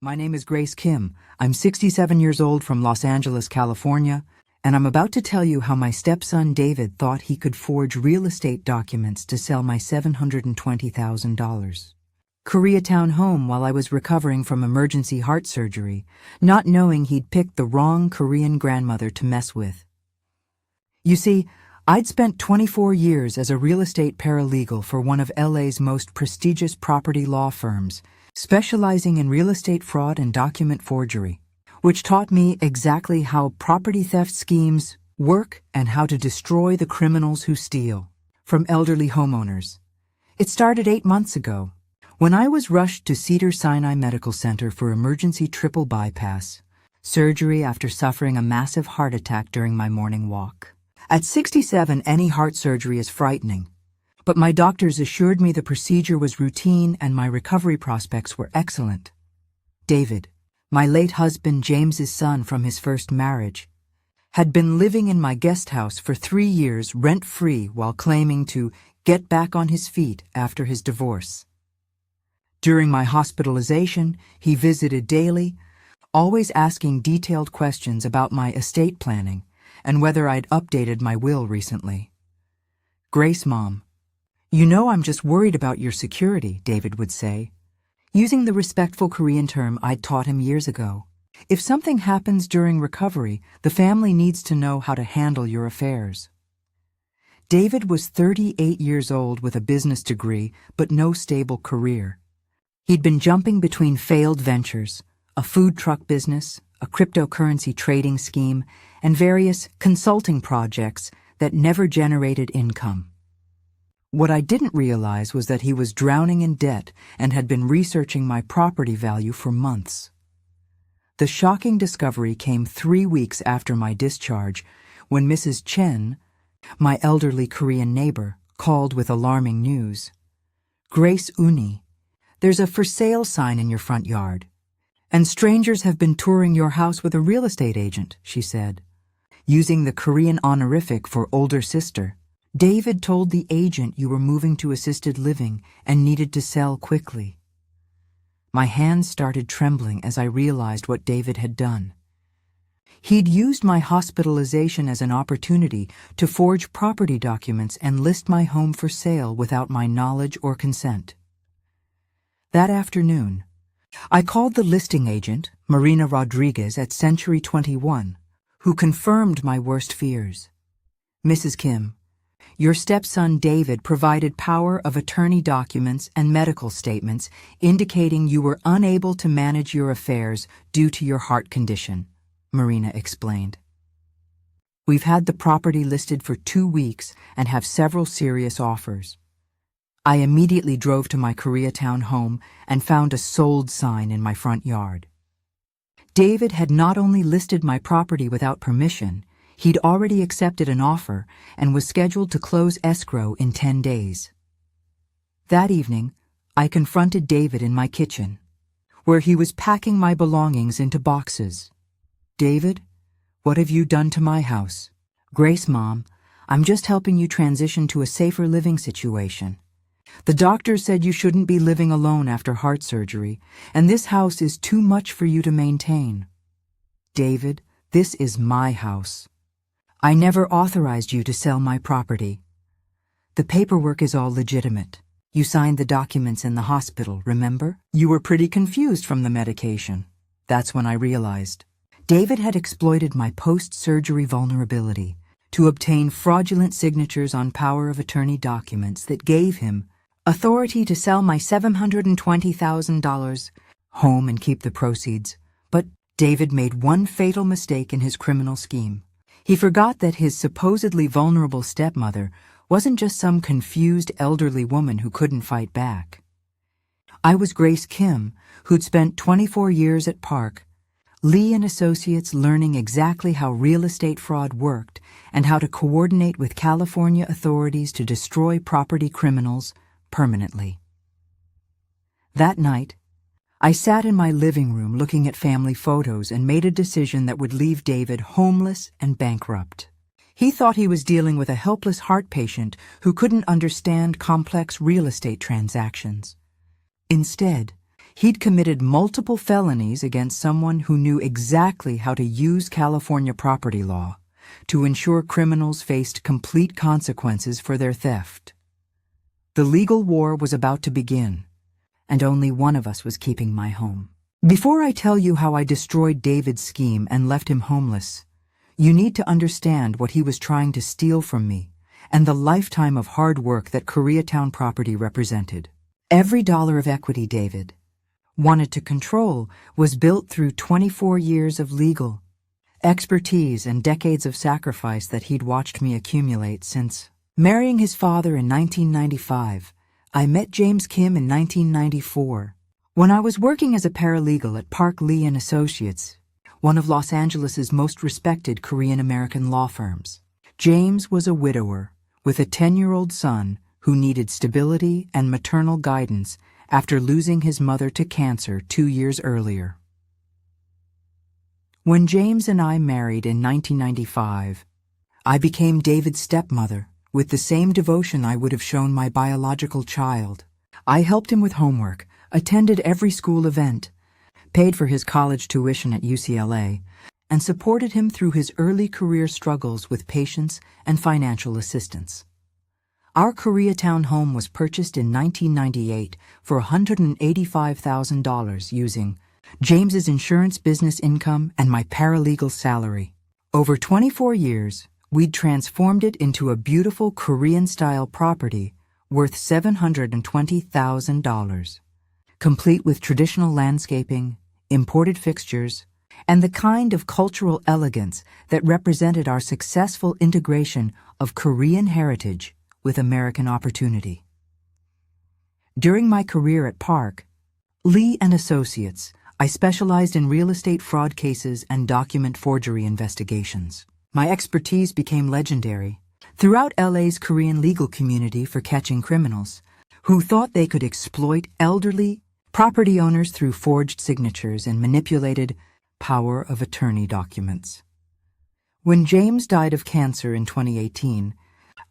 My name is Grace Kim. I'm 67 years old from Los Angeles, California, and I'm about to tell you how my stepson David thought he could forge real estate documents to sell my $720,000 Koreatown home while I was recovering from emergency heart surgery, not knowing he'd picked the wrong Korean grandmother to mess with. You see, I'd spent 24 years as a real estate paralegal for one of LA's most prestigious property law firms, specializing in real estate fraud and document forgery, which taught me exactly how property theft schemes work and how to destroy the criminals who steal from elderly homeowners. It started 8 months ago, when I was rushed to Cedars-Sinai Medical Center for emergency triple bypass surgery after suffering a massive heart attack during my morning walk. At 67, any heart surgery is frightening, but my doctors assured me the procedure was routine and my recovery prospects were excellent. David, my late husband James's son from his first marriage, had been living in my guest house for 3 years rent-free while claiming to get back on his feet after his divorce. During my hospitalization, he visited daily, always asking detailed questions about my estate planning and whether I'd updated my will recently. "Grace, Mom, you know I'm just worried about your security," David would say, using the respectful Korean term I'd taught him years ago. "If something happens during recovery, the family needs to know how to handle your affairs." David was 38 years old with a business degree but no stable career. He'd been jumping between failed ventures, a food truck business, a cryptocurrency trading scheme, and various consulting projects that never generated income. What I didn't realize was that he was drowning in debt and had been researching my property value for months. The shocking discovery came 3 weeks after my discharge, when Mrs. Chen, my elderly Korean neighbor, called with alarming news. "Grace Uni, there's a for sale sign in your front yard, and strangers have been touring your house with a real estate agent," she said. Using the Korean honorific for older sister, "David told the agent you were moving to assisted living and needed to sell quickly." My hands started trembling as I realized what David had done. He'd used my hospitalization as an opportunity to forge property documents and list my home for sale without my knowledge or consent. That afternoon, I called the listing agent, Marina Rodriguez at Century 21, who confirmed my worst fears. "Mrs. Kim, your stepson David provided power of attorney documents and medical statements indicating you were unable to manage your affairs due to your heart condition," Marina explained. "We've had the property listed for 2 weeks and have several serious offers." I immediately drove to my Koreatown home and found a sold sign in my front yard. David had not only listed my property without permission, he'd already accepted an offer and was scheduled to close escrow in 10 days. That evening, I confronted David in my kitchen, where he was packing my belongings into boxes. "David, what have you done to my house?" "Grace, Mom, I'm just helping you transition to a safer living situation. The doctor said you shouldn't be living alone after heart surgery, and this house is too much for you to maintain." "David, this is my house. I never authorized you to sell my property. The paperwork is all legitimate. You signed the documents in the hospital, remember? You were pretty confused from the medication." That's when I realized. David had exploited my post-surgery vulnerability to obtain fraudulent signatures on power of attorney documents that gave him authority to sell my $720,000 home and keep the proceeds. But David made one fatal mistake in his criminal scheme. He forgot that his supposedly vulnerable stepmother wasn't just some confused elderly woman who couldn't fight back. I was Grace Kim, who'd spent 24 years at Park, Lee and Associates, learning exactly how real estate fraud worked and how to coordinate with California authorities to destroy property criminals permanently. That night, I sat in my living room looking at family photos and made a decision that would leave David homeless and bankrupt. He thought he was dealing with a helpless heart patient who couldn't understand complex real estate transactions. Instead, He'd committed multiple felonies against someone who knew exactly how to use California property law to ensure criminals faced complete consequences for their theft. The legal war was about to begin, and only one of us was keeping my home. Before I tell you how I destroyed David's scheme and left him homeless, you need to understand what he was trying to steal from me and the lifetime of hard work that Koreatown property represented. Every dollar of equity David wanted to control was built through 24 years of legal expertise and decades of sacrifice that he'd watched me accumulate since marrying his father in 1995. I met James Kim in 1994 when I was working as a paralegal at Park Lee & Associates, one of Los Angeles's most respected Korean-American law firms. James was a widower with a 10-year-old son who needed stability and maternal guidance after losing his mother to cancer 2 years earlier. When James and I married in 1995, I became David's stepmother with the same devotion I would have shown my biological child. I helped him with homework, attended every school event, paid for his college tuition at UCLA, and supported him through his early career struggles with patience and financial assistance. Our Koreatown home was purchased in 1998 for $185,000 using James's insurance business income and my paralegal salary. Over 24 years, we'd transformed it into a beautiful Korean-style property worth $720,000, complete with traditional landscaping, imported fixtures, and the kind of cultural elegance that represented our successful integration of Korean heritage with American opportunity. During my career at Park Lee & Associates, I specialized in real estate fraud cases and document forgery investigations. My expertise became legendary throughout LA's Korean legal community for catching criminals who thought they could exploit elderly property owners through forged signatures and manipulated power of attorney documents. When James died of cancer in 2018,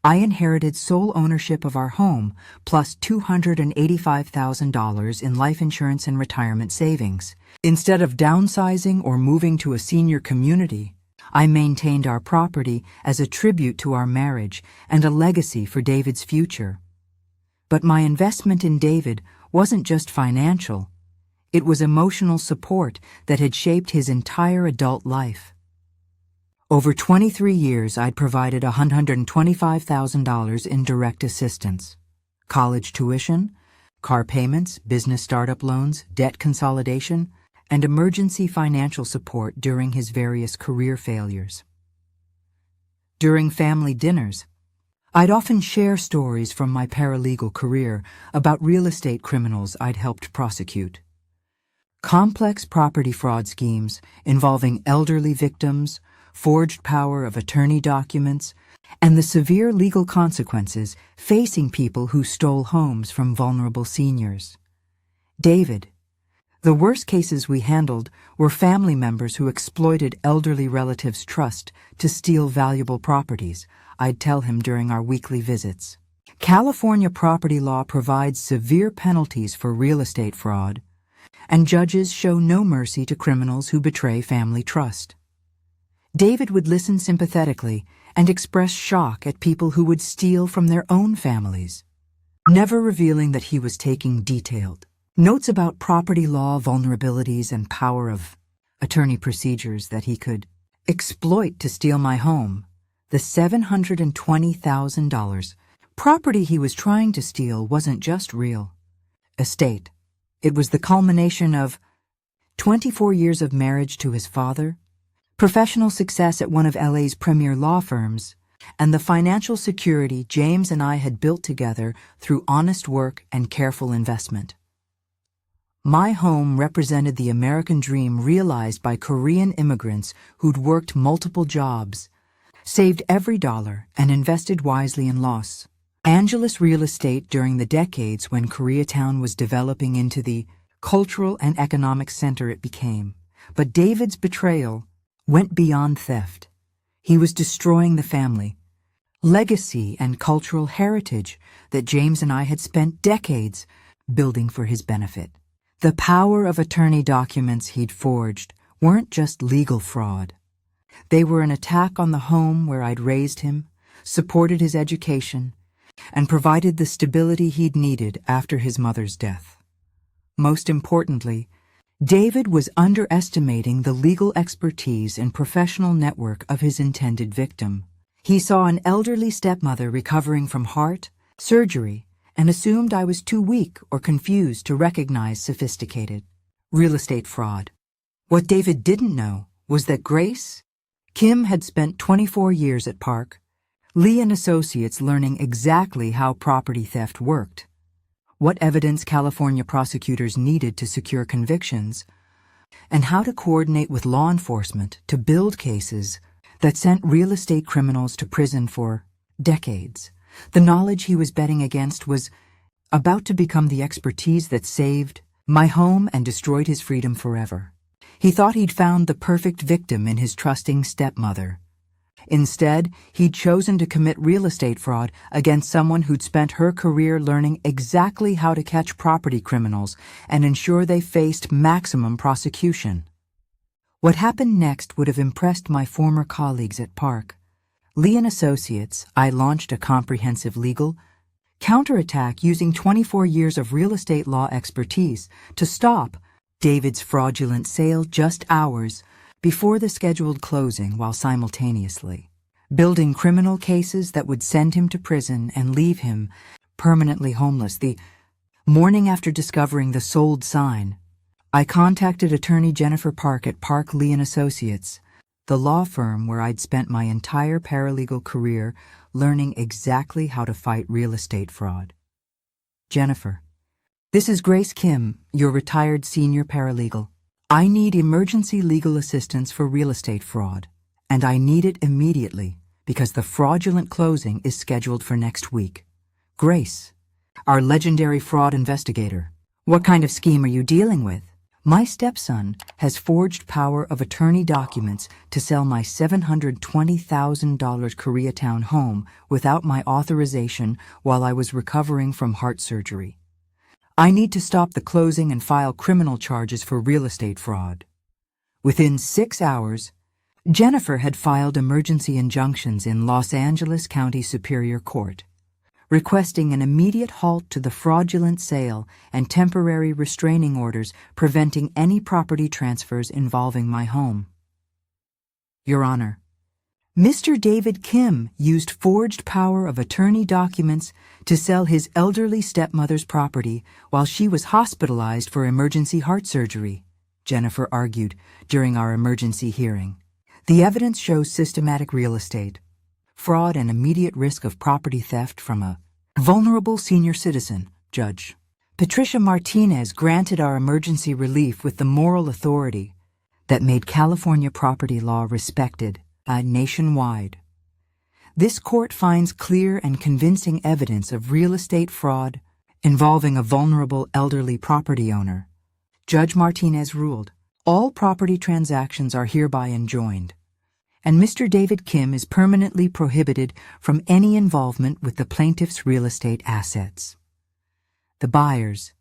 I inherited sole ownership of our home plus $285,000 in life insurance and retirement savings. Instead of downsizing or moving to a senior community, I maintained our property as a tribute to our marriage and a legacy for David's future. But my investment in David wasn't just financial. It was emotional support that had shaped his entire adult life. Over 23 years, I'd provided $125,000 in direct assistance, college tuition, car payments, business startup loans, debt consolidation, and emergency financial support during his various career failures. During family dinners, I'd often share stories from my paralegal career about real estate criminals I'd helped prosecute. Complex property fraud schemes involving elderly victims, forged power of attorney documents, and the severe legal consequences facing people who stole homes from vulnerable seniors. David. The worst cases we handled were family members who exploited elderly relatives' trust to steal valuable properties, I'd tell him during our weekly visits. California property law provides severe penalties for real estate fraud, and judges show no mercy to criminals who betray family trust. David would listen sympathetically and express shock at people who would steal from their own families, never revealing that he was taking detailed notes about property law vulnerabilities and power of attorney procedures that he could exploit to steal my home. The $720,000 property he was trying to steal wasn't just real estate. It was the culmination of 24 years of marriage to his father, professional success at one of LA's premier law firms, and the financial security James and I had built together through honest work and careful investment. My home represented the American dream realized by Korean immigrants who'd worked multiple jobs, saved every dollar, and invested wisely in Los Angeles real estate during the decades when Koreatown was developing into the cultural and economic center it became. But David's betrayal went beyond theft. He was destroying the family, legacy, and cultural heritage that James and I had spent decades building for his benefit. The power of attorney documents he'd forged weren't just legal fraud. They were an attack on the home where I'd raised him, supported his education, and provided the stability he'd needed after his mother's death. Most importantly, David was underestimating the legal expertise and professional network of his intended victim. He saw an elderly stepmother recovering from heart surgery and assumed I was too weak or confused to recognize sophisticated real estate fraud. What David didn't know was that Grace Kim had spent 24 years at Park Lee and Associates learning exactly how property theft worked, what evidence California prosecutors needed to secure convictions, and how to coordinate with law enforcement to build cases that sent real estate criminals to prison for decades. The knowledge he was betting against was about to become the expertise that saved my home and destroyed his freedom forever. He thought he'd found the perfect victim in his trusting stepmother. Instead, he'd chosen to commit real estate fraud against someone who'd spent her career learning exactly how to catch property criminals and ensure they faced maximum prosecution. What happened next would have impressed my former colleagues at Park Lee and Associates. I launched a comprehensive legal counterattack using 24 years of real estate law expertise to stop David's fraudulent sale just hours before the scheduled closing, while simultaneously building criminal cases that would send him to prison and leave him permanently homeless. The morning after discovering the sold sign, I contacted attorney Jennifer Park at Park Lee and Associates, the law firm where I'd spent my entire paralegal career learning exactly how to fight real estate fraud. Jennifer, this is Grace Kim, your retired senior paralegal. I need emergency legal assistance for real estate fraud, and I need it immediately because the fraudulent closing is scheduled for next week. Grace, our legendary fraud investigator, what kind of scheme are you dealing with? My stepson has forged power of attorney documents to sell my $720,000 Koreatown home without my authorization while I was recovering from heart surgery. I need to stop the closing and file criminal charges for real estate fraud. Within 6 hours, Jennifer had filed emergency injunctions in Los Angeles County Superior Court, requesting an immediate halt to the fraudulent sale and temporary restraining orders preventing any property transfers involving my home. Your Honor, Mr. David Kim used forged power of attorney documents to sell his elderly stepmother's property while she was hospitalized for emergency heart surgery, Jennifer argued during our emergency hearing. The evidence shows systematic real estate fraud and immediate risk of property theft from a vulnerable senior citizen, Judge Patricia Martinez granted our emergency relief with the moral authority that made California property law respected nationwide. This court finds clear and convincing evidence of real estate fraud involving a vulnerable elderly property owner. Judge Martinez ruled, all property transactions are hereby enjoined, and Mr. David Kim is permanently prohibited from any involvement with the plaintiff's real estate assets. The buyers,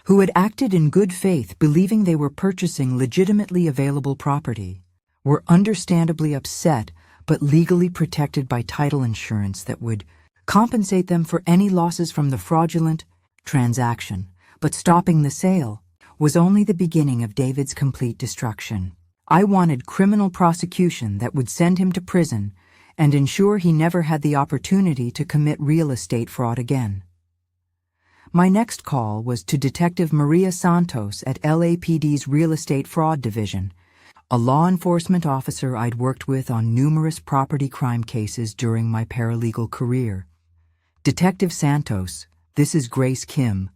who had acted in good faith believing they were purchasing legitimately available property, were understandably upset but legally protected by title insurance that would compensate them for any losses from the fraudulent transaction. But stopping the sale was only the beginning of David's complete destruction. I wanted criminal prosecution that would send him to prison and ensure he never had the opportunity to commit real estate fraud again. My next call was to Detective Maria Santos at LAPD's Real Estate Fraud Division, a law enforcement officer I'd worked with on numerous property crime cases during my paralegal career. Detective Santos, this is Grace Kim,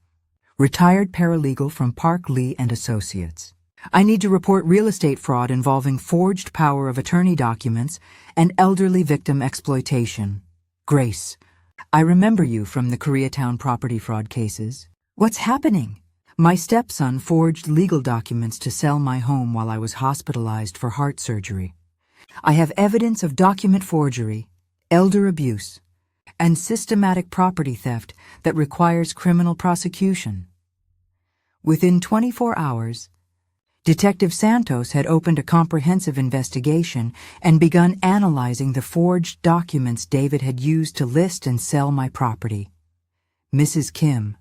retired paralegal from Park Lee and Associates. I need to report real estate fraud involving forged power of attorney documents and elderly victim exploitation. Grace, I remember you from the Koreatown property fraud cases. What's happening? My stepson forged legal documents to sell my home while I was hospitalized for heart surgery. I have evidence of document forgery, elder abuse, and systematic property theft that requires criminal prosecution. Within 24 hours, Detective Santos had opened a comprehensive investigation and begun analyzing the forged documents David had used to list and sell my property. Mrs. Kim,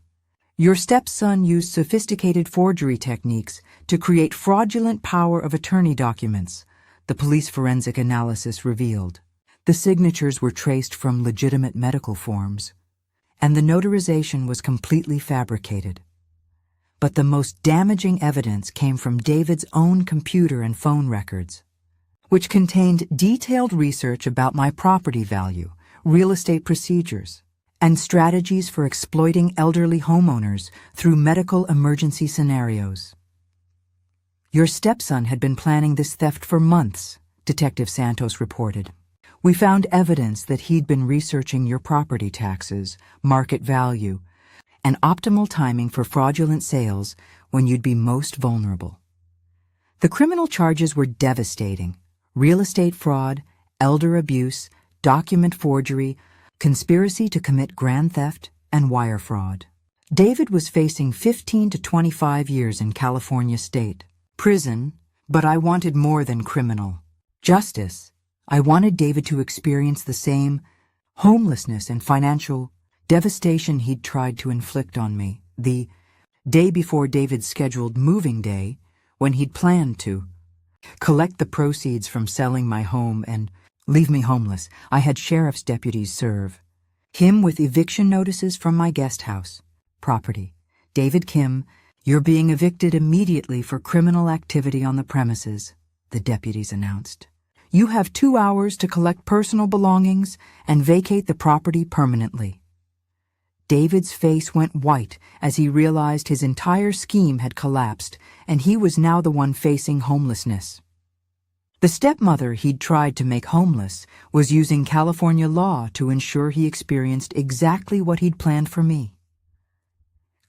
your stepson used sophisticated forgery techniques to create fraudulent power of attorney documents, the police forensic analysis revealed. The signatures were traced from legitimate medical forms, and the notarization was completely fabricated. But the most damaging evidence came from David's own computer and phone records, which contained detailed research about my property value, real estate procedures, and strategies for exploiting elderly homeowners through medical emergency scenarios. Your stepson had been planning this theft for months, Detective Santos reported. We found evidence that he'd been researching your property taxes, market value, and optimal timing for fraudulent sales when you'd be most vulnerable. The criminal charges were devastating: real estate fraud, elder abuse, document forgery, conspiracy to commit grand theft, and wire fraud. David was facing 15 to 25 years in California state prison, but I wanted more than criminal justice. I wanted David to experience the same homelessness and financial devastation he'd tried to inflict on me the day before David's scheduled moving day, when he'd planned to collect the proceeds from selling my home and leave me homeless. I had sheriff's deputies serve him with eviction notices from my guest house property. David Kim, you're being evicted immediately for criminal activity on the premises, the deputies announced. You have 2 hours to collect personal belongings and vacate the property permanently. David's face went white as he realized his entire scheme had collapsed, and he was now the one facing homelessness. The stepmother he'd tried to make homeless was using California law to ensure he experienced exactly what he'd planned for me.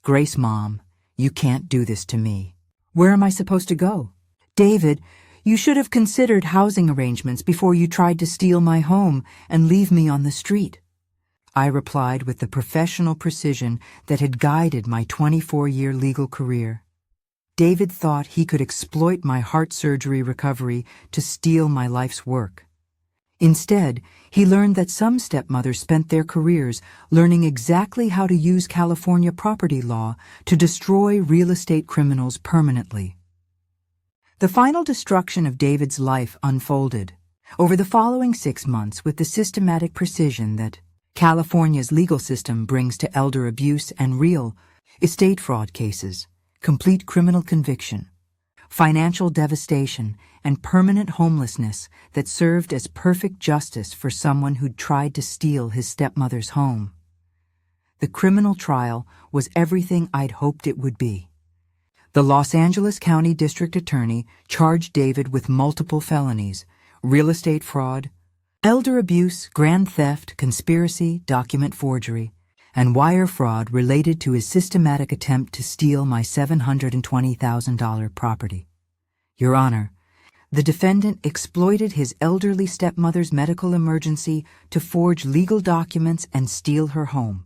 Grace, Mom, you can't do this to me. Where am I supposed to go? David, you should have considered housing arrangements before you tried to steal my home and leave me on the street. I replied with the professional precision that had guided my 24-year legal career. David thought he could exploit my heart surgery recovery to steal my life's work. Instead, he learned that some stepmothers spent their careers learning exactly how to use California property law to destroy real estate criminals permanently. The final destruction of David's life unfolded over the following 6 months with the systematic precision that California's legal system brings to elder abuse and real estate fraud cases: complete criminal conviction, financial devastation, and permanent homelessness that served as perfect justice for someone who'd tried to steal his stepmother's home. The criminal trial was everything I'd hoped it would be. The Los Angeles County District Attorney charged David with multiple felonies: real estate fraud, elder abuse, grand theft, conspiracy, document forgery, and wire fraud related to his systematic attempt to steal my $720,000 property. Your Honor, the defendant exploited his elderly stepmother's medical emergency to forge legal documents and steal her home,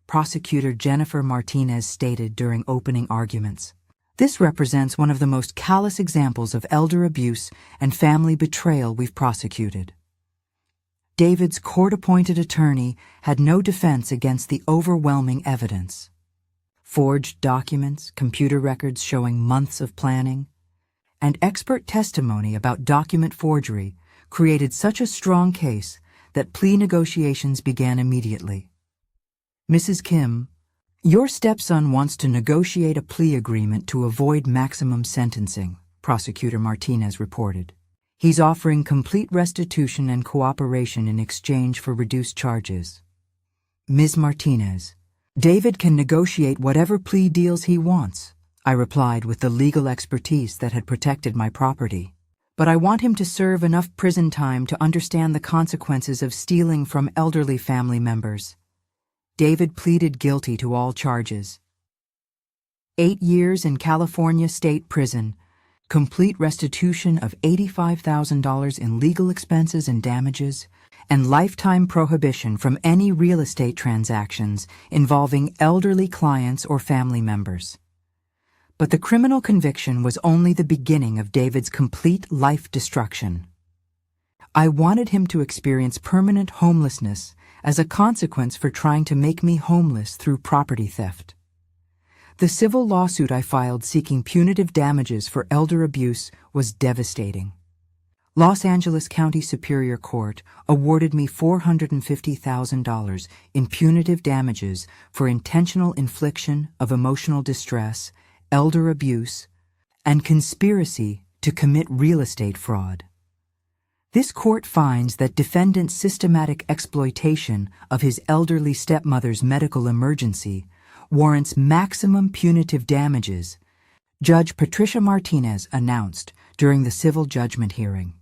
Prosecutor Jennifer Martinez stated during opening arguments. This represents one of the most callous examples of elder abuse and family betrayal we've prosecuted. David's court-appointed attorney had no defense against the overwhelming evidence. Forged documents, computer records showing months of planning, and expert testimony about document forgery created such a strong case that plea negotiations began immediately. Mrs. Kim, your stepson wants to negotiate a plea agreement to avoid maximum sentencing, Prosecutor Martinez reported. He's offering complete restitution and cooperation in exchange for reduced charges. Ms. Martinez, David can negotiate whatever plea deals he wants, I replied with the legal expertise that had protected my property. But I want him to serve enough prison time to understand the consequences of stealing from elderly family members. David pleaded guilty to all charges. 8 years in California State Prison, complete restitution of $85,000 in legal expenses and damages, and lifetime prohibition from any real estate transactions involving elderly clients or family members. But the criminal conviction was only the beginning of David's complete life destruction. I wanted him to experience permanent homelessness as a consequence for trying to make me homeless through property theft. The civil lawsuit I filed seeking punitive damages for elder abuse was devastating. Los Angeles County Superior Court awarded me $450,000 in punitive damages for intentional infliction of emotional distress, elder abuse, and conspiracy to commit real estate fraud. This court finds that defendant's systematic exploitation of his elderly stepmother's medical emergency warrants maximum punitive damages, Judge Patricia Martinez announced during the civil judgment hearing.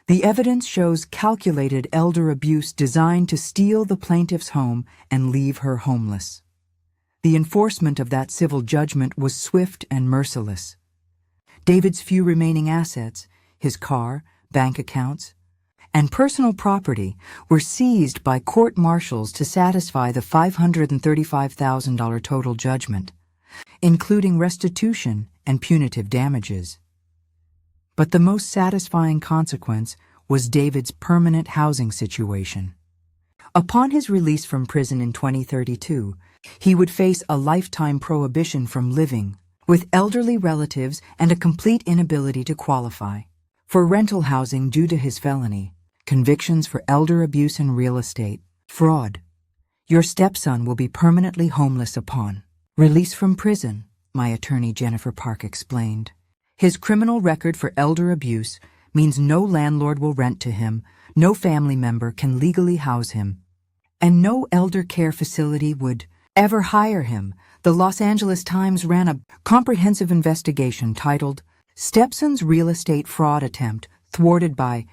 The evidence shows calculated elder abuse designed to steal the plaintiff's home and leave her homeless. The enforcement of that civil judgment was swift and merciless. David's few remaining assets, his car, bank accounts, and personal property were seized by court marshals to satisfy the $535,000 total judgment, including restitution and punitive damages. But the most satisfying consequence was David's permanent housing situation. Upon his release from prison in 2032, he would face a lifetime prohibition from living with elderly relatives and a complete inability to qualify for rental housing due to his felony, convictions for elder abuse and real estate, fraud. Your stepson will be permanently homeless upon release from prison, my attorney Jennifer Park explained. His criminal record for elder abuse means no landlord will rent to him, no family member can legally house him, and no elder care facility would ever hire him. The Los Angeles Times ran a comprehensive investigation titled Stepson's Real Estate Fraud Attempt Thwarted by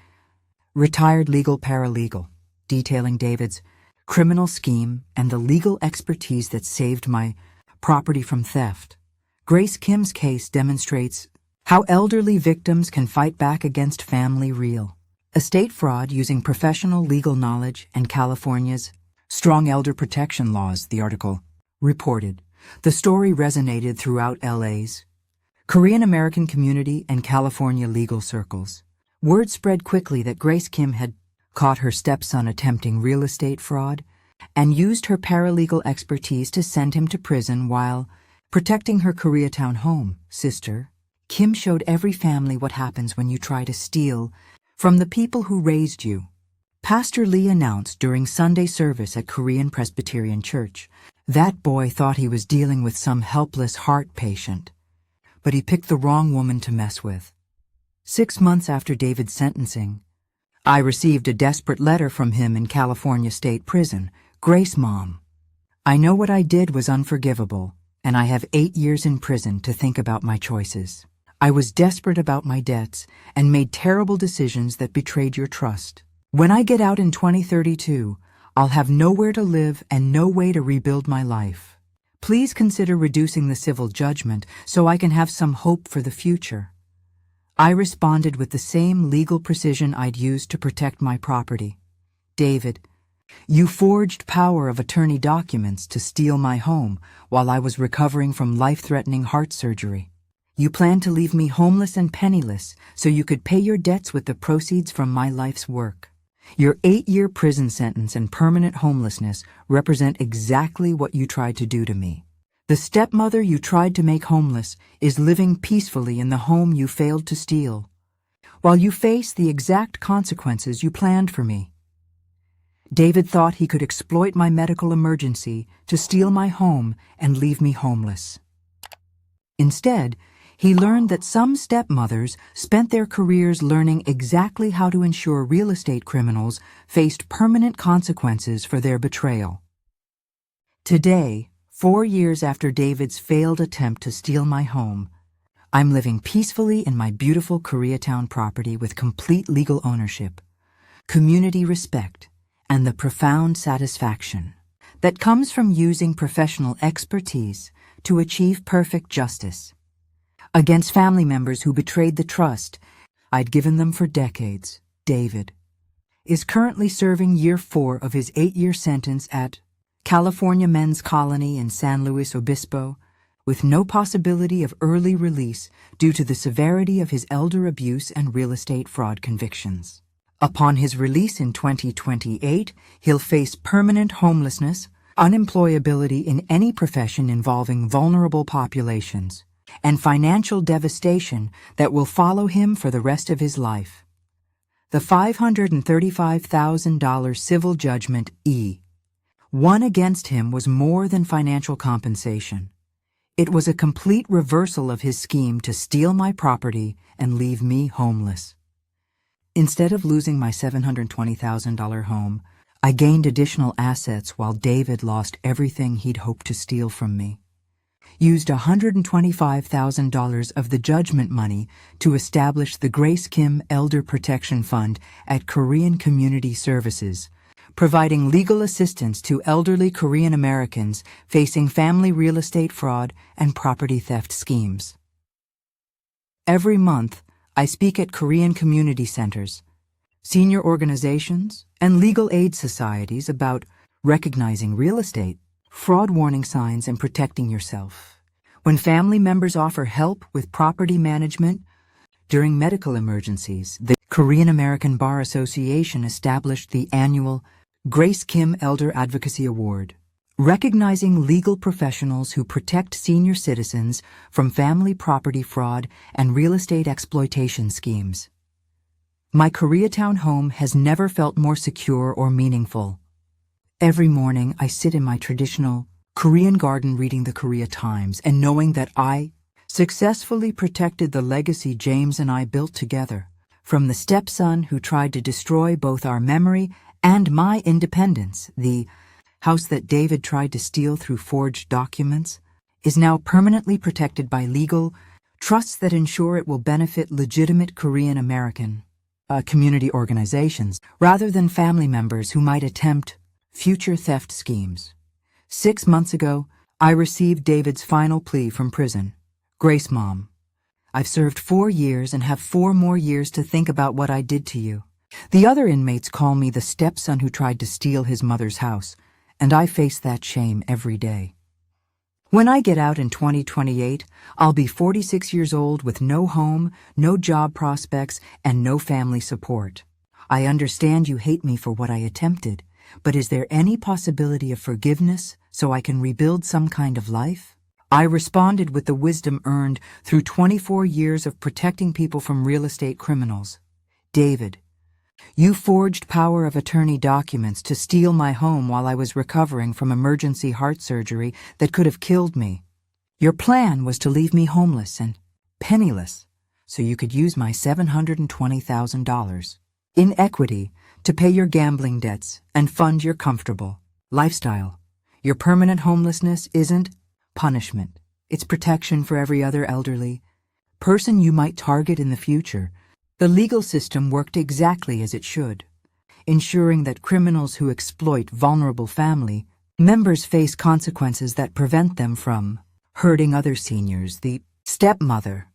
Retired Legal Paralegal, detailing David's criminal scheme and the legal expertise that saved my property from theft. Grace Kim's case demonstrates how elderly victims can fight back against family real estate fraud using professional legal knowledge and California's strong elder protection laws, the article reported. The story resonated throughout LA's Korean American community and California legal circles. Word spread quickly that Grace Kim had caught her stepson attempting real estate fraud and used her paralegal expertise to send him to prison while protecting her Koreatown home. Sister Kim showed every family what happens when you try to steal from the people who raised you. Pastor Lee announced during Sunday service at Korean Presbyterian Church. That boy thought he was dealing with some helpless heart patient, but he picked the wrong woman to mess with. 6 months after David's sentencing, I received a desperate letter from him in California State Prison. Grace Mom, I know what I did was unforgivable, and I have 8 years in prison to think about my choices. I was desperate about my debts and made terrible decisions that betrayed your trust. When I get out in 2032, I'll have nowhere to live and no way to rebuild my life. Please consider reducing the civil judgment so I can have some hope for the future. I responded with the same legal precision I'd used to protect my property. David, you forged power of attorney documents to steal my home while I was recovering from life-threatening heart surgery. You planned to leave me homeless and penniless so you could pay your debts with the proceeds from my life's work. Your 8-year prison sentence and permanent homelessness represent exactly what you tried to do to me. The stepmother you tried to make homeless is living peacefully in the home you failed to steal, while you face the exact consequences you planned for me. David thought he could exploit my medical emergency to steal my home and leave me homeless. Instead, he learned that some stepmothers spent their careers learning exactly how to ensure real estate criminals faced permanent consequences for their betrayal. Today, 4 years after David's failed attempt to steal my home, I'm living peacefully in my beautiful Koreatown property with complete legal ownership, community respect, and the profound satisfaction that comes from using professional expertise to achieve perfect justice against family members who betrayed the trust I'd given them for decades. David is currently serving year 4 of his 8-year sentence at California Men's Colony in San Luis Obispo, with no possibility of early release due to the severity of his elder abuse and real estate fraud convictions. Upon his release in 2028, he'll face permanent homelessness, unemployability in any profession involving vulnerable populations, and financial devastation that will follow him for the rest of his life. The $535,000 civil judgment E. won against him was more than financial compensation. It was a complete reversal of his scheme to steal my property and leave me homeless. Instead of losing my $720,000 home, I gained additional assets while David lost everything he'd hoped to steal from me. Used $125,000 of the judgment money to establish the Grace Kim Elder Protection Fund at Korean Community Services, providing legal assistance to elderly Korean Americans facing family real estate fraud and property theft schemes. Every month, I speak at Korean community centers, senior organizations, and legal aid societies about recognizing real estate, fraud warning signs, and protecting yourself. When family members offer help with property management during medical emergencies, the Korean American Bar Association established the annual Grace Kim Elder Advocacy Award, recognizing legal professionals who protect senior citizens from family property fraud and real estate exploitation schemes. My Koreatown home has never felt more secure or meaningful. Every morning, I sit in my traditional Korean garden reading the Korea Times and knowing that I successfully protected the legacy James and I built together, from the stepson who tried to destroy both our memory and my independence. The house that David tried to steal through forged documents is now permanently protected by legal trusts that ensure it will benefit legitimate Korean American community organizations rather than family members who might attempt future theft schemes. 6 months ago, I received David's final plea from prison. Grace Mom, I've served 4 years and have 4 more years to think about what I did to you. The other inmates call me the stepson who tried to steal his mother's house, and I face that shame every day. When I get out in 2028, I'll be 46 years old with no home, no job prospects, and no family support. I understand you hate me for what I attempted, but is there any possibility of forgiveness so I can rebuild some kind of life? I responded with the wisdom earned through 24 years of protecting people from real estate criminals. David, you forged power of attorney documents to steal my home while I was recovering from emergency heart surgery that could have killed me. Your plan was to leave me homeless and penniless so you could use my $720,000 in equity to pay your gambling debts and fund your comfortable lifestyle. Your permanent homelessness isn't punishment. It's protection for every other elderly person you might target in the future. The legal system worked exactly as it should, ensuring that criminals who exploit vulnerable family members face consequences that prevent them from hurting other seniors. The stepmother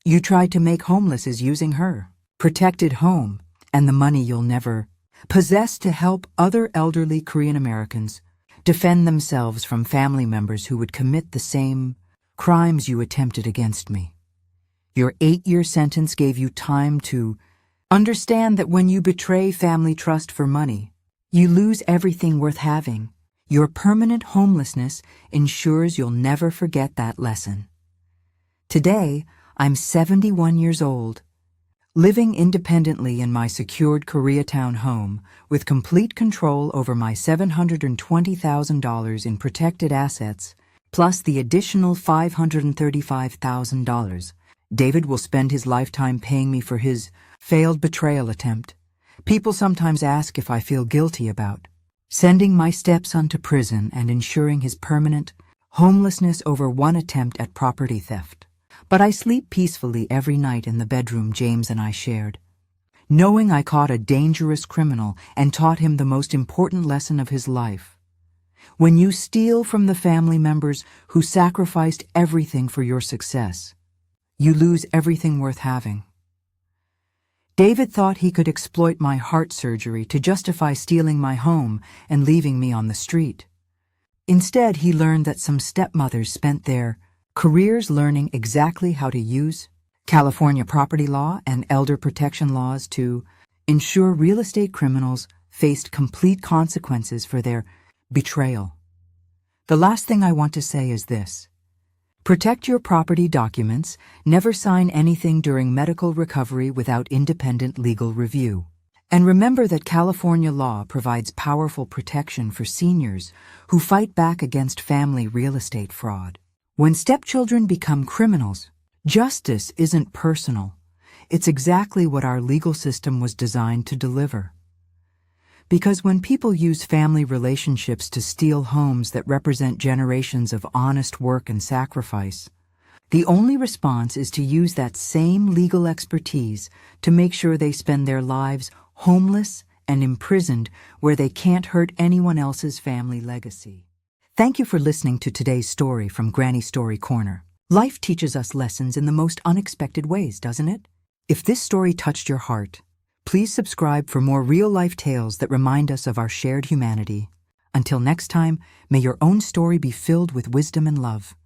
you tried to make homeless is using her protected home and the money you'll never possess to help other elderly Korean Americans defend themselves from family members who would commit the same crimes you attempted against me. Your 8-year sentence gave you time to understand that when you betray family trust for money, you lose everything worth having. Your permanent homelessness ensures you'll never forget that lesson. Today, I'm 71 years old, living independently in my secured Koreatown home with complete control over my $720,000 in protected assets, plus the additional $535,000 David will spend his lifetime paying me for his failed betrayal attempt. People sometimes ask if I feel guilty about sending my stepson to prison and ensuring his permanent homelessness over one attempt at property theft. But I sleep peacefully every night in the bedroom James and I shared, knowing I caught a dangerous criminal and taught him the most important lesson of his life. When you steal from the family members who sacrificed everything for your success, you lose everything worth having. David thought he could exploit my heart surgery to justify stealing my home and leaving me on the street. Instead, he learned that some stepmothers spent their careers learning exactly how to use California property law and elder protection laws to ensure real estate criminals faced complete consequences for their betrayal. The last thing I want to say is this. Protect your property documents. Never sign anything during medical recovery without independent legal review. And remember that California law provides powerful protection for seniors who fight back against family real estate fraud. When stepchildren become criminals, justice isn't personal. It's exactly what our legal system was designed to deliver. Because when people use family relationships to steal homes that represent generations of honest work and sacrifice, the only response is to use that same legal expertise to make sure they spend their lives homeless and imprisoned where they can't hurt anyone else's family legacy. Thank you for listening to today's story from Granny Story Corner. Life teaches us lessons in the most unexpected ways, doesn't it? If this story touched your heart, please subscribe for more real-life tales that remind us of our shared humanity. Until next time, may your own story be filled with wisdom and love.